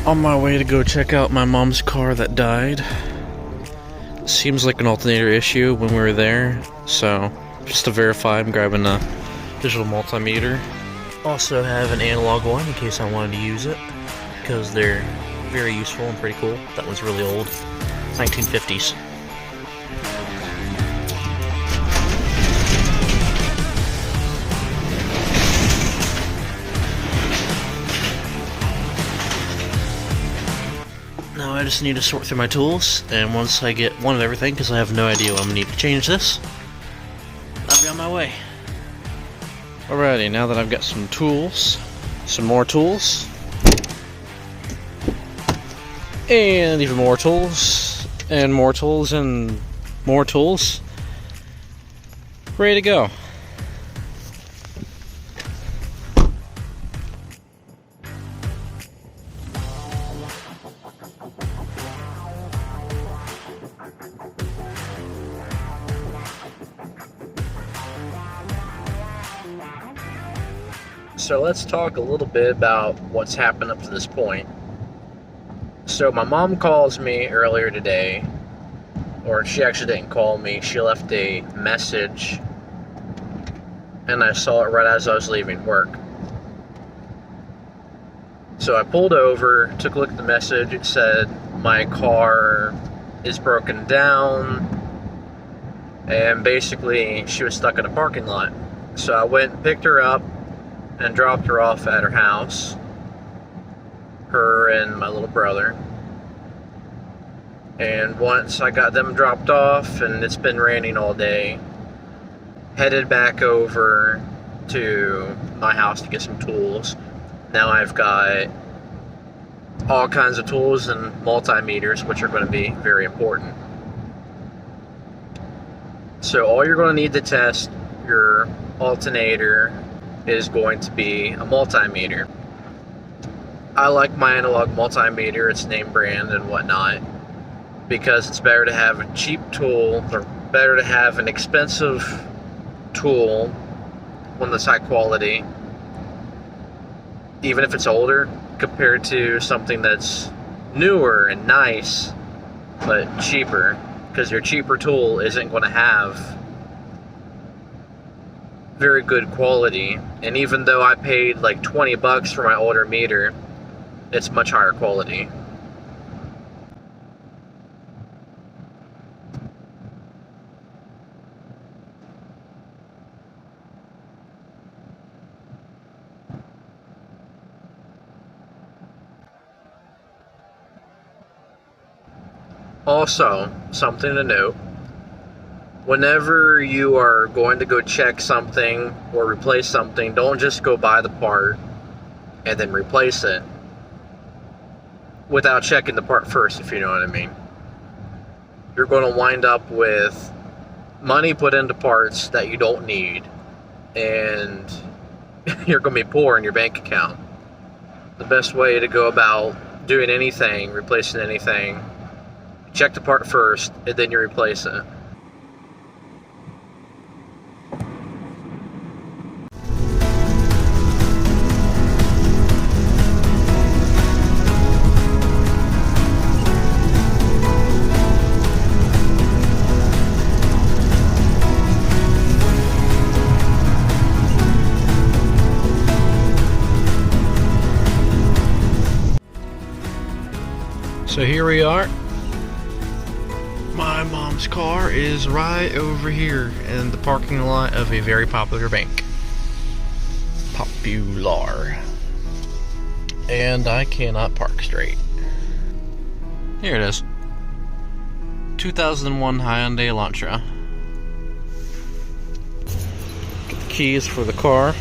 On my way to go check out my mom's car that died. Seems like an alternator issue when we were there, so just to verify, I'm grabbing a digital multimeter. Also have an analog one in case I wanted to use it, because they're very useful and pretty cool. That one's really old, 1950s. Now I just need to sort through my tools, and once I get one of everything, because I have no idea what I'm going to need to change this, I'll be on my way. Alrighty, now that I've got some tools, some more tools, and even more tools, and more tools, and more tools, ready to go. So let's talk a little bit about what's happened up to this point. So my mom calls me earlier today, or she actually didn't call me, she left a message, and I saw it right as I was leaving work. So I pulled over, took a look at the message. It said my car is broken down, and basically she was stuck in a parking lot. So I went and picked her up and dropped her off at her house, her and my little brother. And once I got them dropped off, and it's been raining all day, headed back over to my house to get some tools. Now I've got all kinds of tools and multimeters, which are going to be very important. So all you're going to need to test your alternator is going to be a multimeter. I like my analog multimeter, it's name brand and whatnot, because it's better to have a cheap tool, or better to have an expensive tool, one that's high quality, even if it's older, compared to something that's newer and nice, but cheaper, because your cheaper tool isn't going to have very good quality. And even though I paid like 20 bucks for my older meter, it's much higher quality. Also, something to note, whenever you are going to go check something or replace something, don't just go buy the part and then replace it without checking the part first, if you know what I mean. You're going to wind up with money put into parts that you don't need, and you're going to be poor in your bank account. The best way to go about doing anything, replacing anything, check the part first and then you replace it. So here we are. My mom's car is right over here in the parking lot of a very popular bank. Popular. And I cannot park straight. Here it is. 2001 Hyundai Elantra. Get the keys for the car.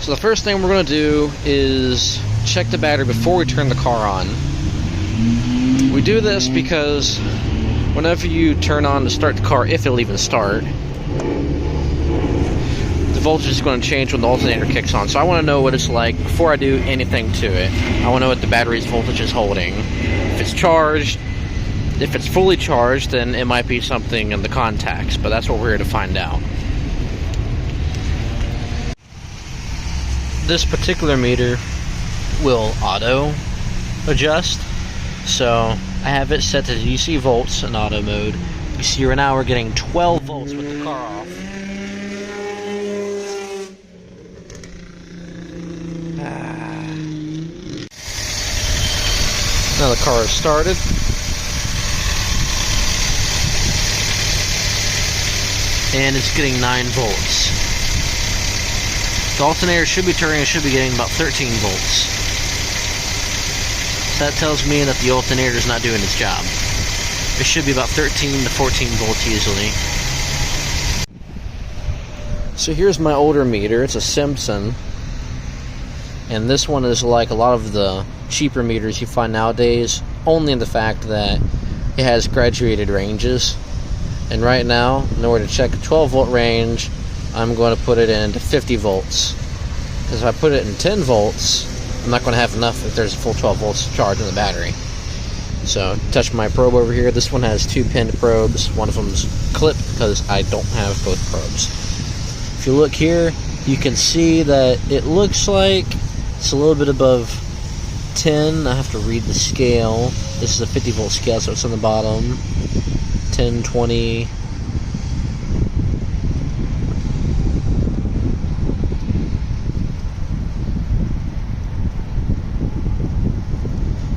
So the first thing we're going to do is check the battery before we turn the car on. We do this because whenever you turn on to start the car, if it'll even start, the voltage is going to change when the alternator kicks on. So I want to know what it's like before I do anything to it. I want to know what the battery's voltage is holding. If it's charged, If it's fully charged, then it might be something in the contacts, but that's what we're here to find out. This particular meter will auto adjust, so I have it set to DC volts in auto mode. You see right now we're getting 12 volts with the car off. Now the car is started. And it's getting 9 volts. The alternator should be turning, it should be getting about 13 volts. So that tells me that the alternator is not doing its job. It should be about 13 to 14 volts easily. So here's my older meter. It's a Simpson. And this one is like a lot of the cheaper meters you find nowadays, only in the fact that it has graduated ranges. And right now, in order to check a 12 volt range, I'm going to put it into 50 volts. Because if I put it in 10 volts, I'm not going to have enough if there's a full 12 volts charge in the battery. So, touch my probe over here. This one has 2 pinned probes. One of them's clipped because I don't have both probes. If you look here, you can see that it looks like it's a little bit above 10. I have to read the scale. This is a 50 volt scale, so it's on the bottom. 10, 20.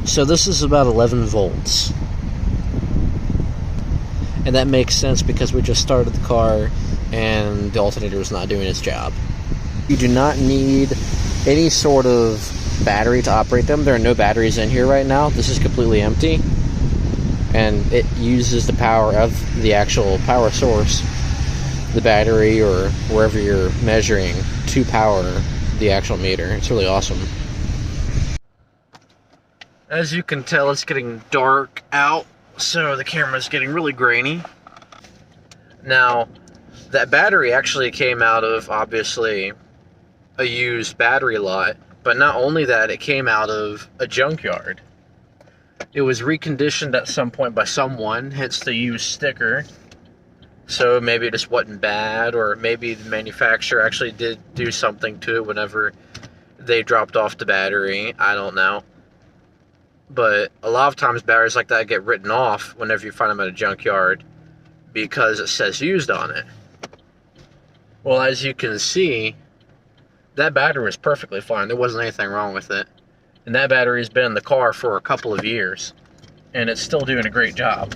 So this is about 11 volts. And that makes sense because we just started the car and the alternator is not doing its job. You do not need any sort of battery to operate them. There are no batteries in here right now. This is completely empty. And it uses the power of the actual power source, the battery or wherever you're measuring, to power the actual meter. It's really awesome. As you can tell, it's getting dark out, so the camera's getting really grainy. Now, that battery actually came out of, obviously, a used battery lot, but not only that, it came out of a junkyard. It was reconditioned at some point by someone, hence the used sticker. So maybe it just wasn't bad, or maybe the manufacturer actually did do something to it whenever they dropped off the battery. I don't know. But a lot of times batteries like that get written off whenever you find them at a junkyard because it says used on it. Well, as you can see, that battery was perfectly fine. There wasn't anything wrong with it. And that battery's been in the car for a couple of years, and it's still doing a great job.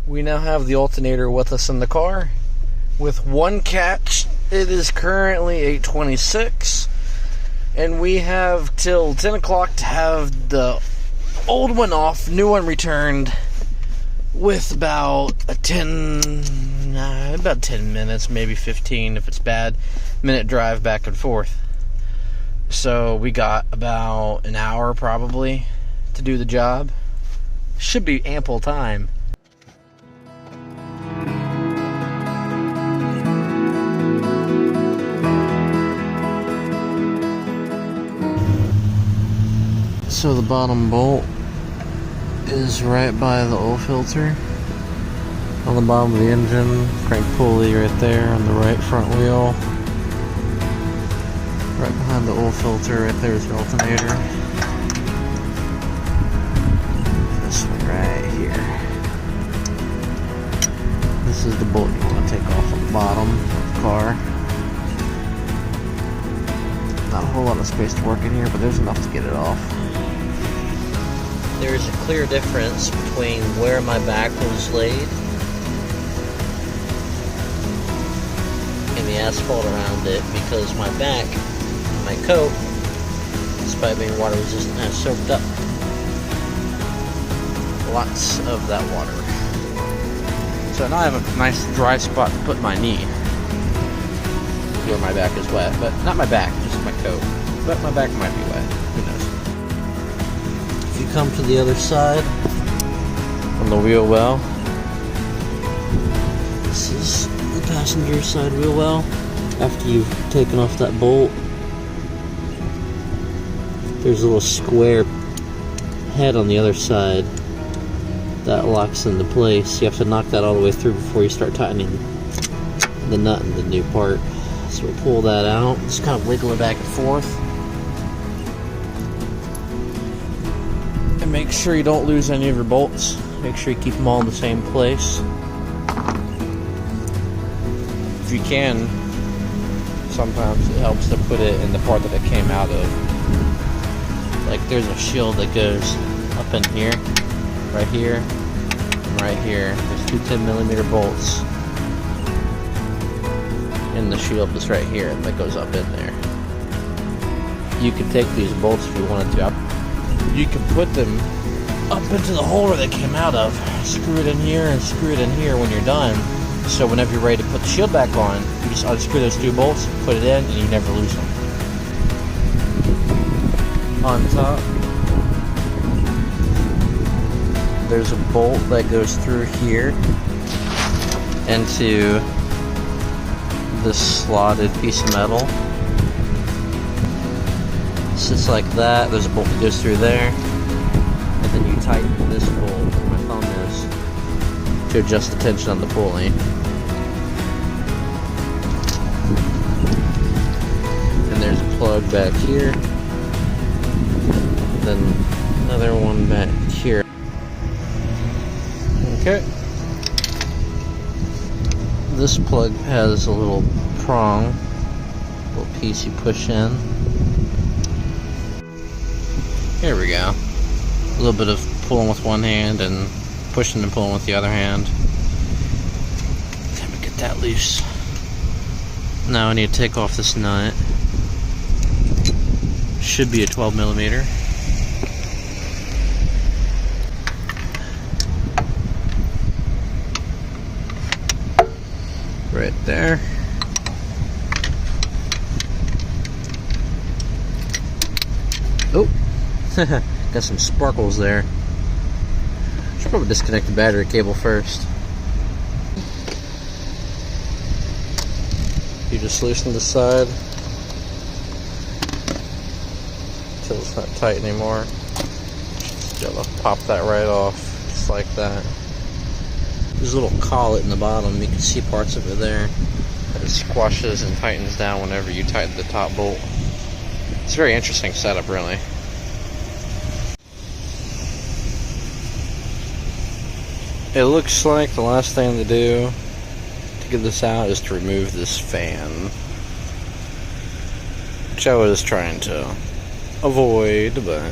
We now have the alternator with us in the car. With one catch, it is currently 8:26, and we have till 10 o'clock to have the old one off, new one returned, with about 10 minutes, maybe 15 if it's bad, minute drive back and forth. So we got about an hour probably to do the job. Should be ample time. So the bottom bolt is right by the oil filter on the bottom of the engine. Crank pulley right there on the right front wheel. Right behind the oil filter, right there is the alternator. This one right here. This is the bolt you want to take off on the bottom of the car. Not a whole lot of space to work in here, but there's enough to get it off. There is a clear difference between where my back was laid and the asphalt around it, because my back, my coat, despite being water resistant, has soaked up lots of that water. So now I have a nice dry spot to put my knee where my back is wet, but not my back, just my coat. But my back might be wet, who knows. If you come to the other side on the wheel well, This is the passenger side wheel well. After you've taken off that bolt, there's a little square head on the other side that locks into place. You have to knock that all the way through before you start tightening the nut in the new part. So we'll pull that out, just kind of wiggle it back and forth. And make sure you don't lose any of your bolts. Make sure you keep them all in the same place. If you can, sometimes it helps to put it in the part that it came out of. Like there's a shield that goes up in here, right here, and right here. There's two 10mm bolts in the shield that's right here that goes up in there. You can take these bolts if you wanted to. You can put them up into the hole where they came out of. Screw it in here and screw it in here when you're done. So whenever you're ready to put the shield back on, you just unscrew those two bolts, put it in, and you never lose them. On top, there's a bolt that goes through here into this slotted piece of metal. Sits like that. There's a bolt that goes through there, and then you tighten this bolt where my thumb is to adjust the tension on the pulley. And there's a plug back here, then another one back here. Okay. This plug has a little prong, little piece you push in. Here we go. A little bit of pulling with one hand and pushing and pulling with the other hand. Let me get that loose. Now I need to take off this nut. Should be a 12mm. Right there. Oh, got some sparkles there. Should probably disconnect the battery cable first. You just loosen the side until it's not tight anymore. Just gotta pop that right off, just like that. There's a little collet in the bottom. You can see parts of it there. It squashes and tightens down whenever you tighten the top bolt. It's a very interesting setup, really. It looks like the last thing to do to get this out is to remove this fan, which I was trying to avoid, but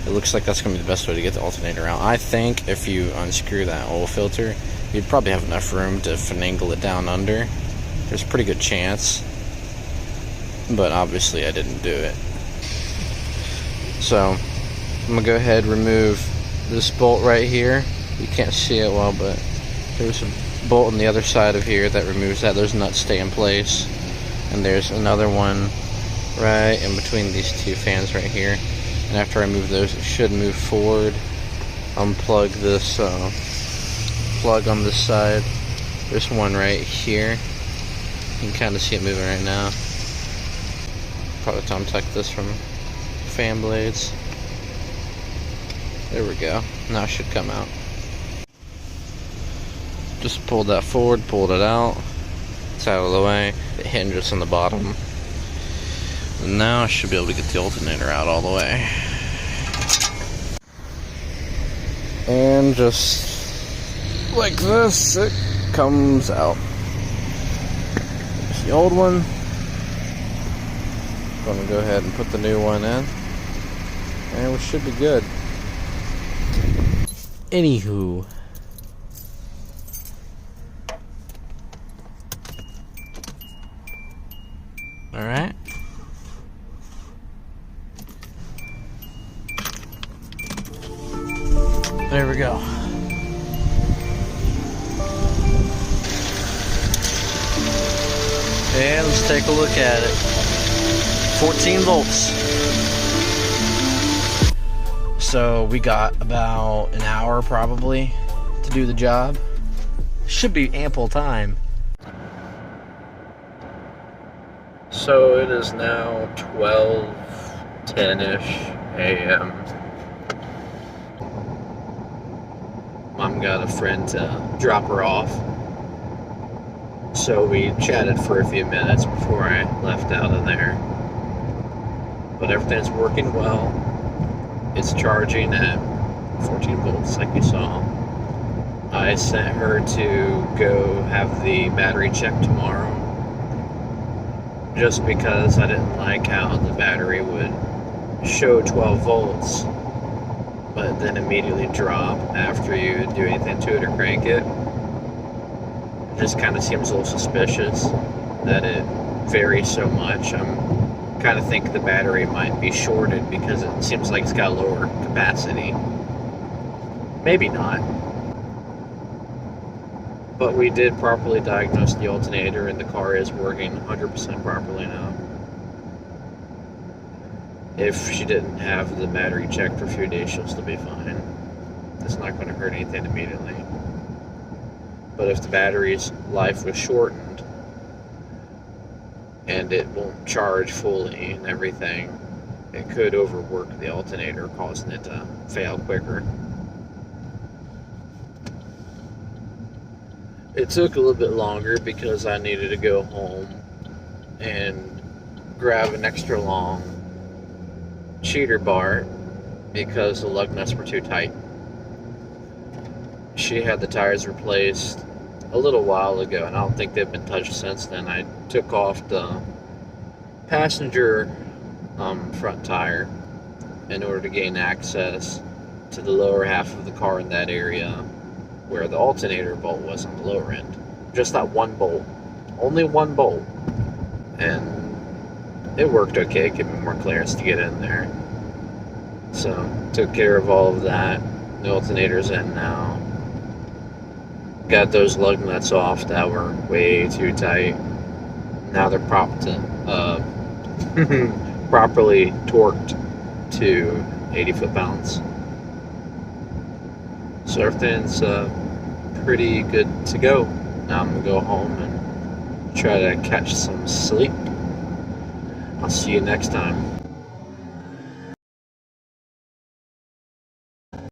it looks like that's going to be the best way to get the alternator out. I think if you unscrew that oil filter, you'd probably have enough room to finagle it down under. There's a pretty good chance, but obviously I didn't do it. So I'm going to go ahead and remove this bolt right here. You can't see it well, but there's a bolt on the other side of here that removes that. Those nuts stay in place. And there's another one right in between these two fans right here. And after I move those, it should move forward. Unplug this plug on this side. There's one right here. You can kind of see it moving right now. Probably to untuck this from fan blades. There we go. Now it should come out. Just pulled that forward, pulled it out. It's out of the way. It hinges on the bottom. And now I should be able to get the alternator out all the way. And just like this, it comes out. There's the old one. I'm gonna go ahead and put the new one in. And we should be good. Anywho. Alright. There we go. And let's take a look at it. 14 volts. So we got about an hour probably to do the job. Should be ample time. So it is now 12:10-ish a.m. Mom got a friend to drop her off. So we chatted for a few minutes before I left out of there. But everything's working well. It's charging at 14 volts like you saw. I sent her to go have the battery checked tomorrow, just because I didn't like how the battery would show 12 volts but then immediately drop after you do anything to it or crank it. It just kind of seems a little suspicious that it varies so much. I'm kind of think the battery might be shorted because it seems like it's got a lower capacity. Maybe not. But we did properly diagnose the alternator and the car is working 100% properly now. If she didn't have the battery checked for a few days, she'll still be fine. It's not going to hurt anything immediately. But if the battery's life was shortened and it won't charge fully and everything, it could overwork the alternator, causing it to fail quicker. It took a little bit longer because I needed to go home and grab an extra long cheater bar because the lug nuts were too tight. She had the tires replaced a little while ago, and I don't think they've been touched since then. I took off the passenger front tire in order to gain access to the lower half of the car in that area where the alternator bolt was on the lower end. Just that one bolt. Only one bolt. And it worked okay, gave me more clearance to get in there. So, took care of all of that. The alternator's in now. Got those lug nuts off that were way too tight. Now they're properly torqued to 80 foot-pounds. So everything's pretty good to go. Now I'm gonna go home and try to catch some sleep. I'll see you next time.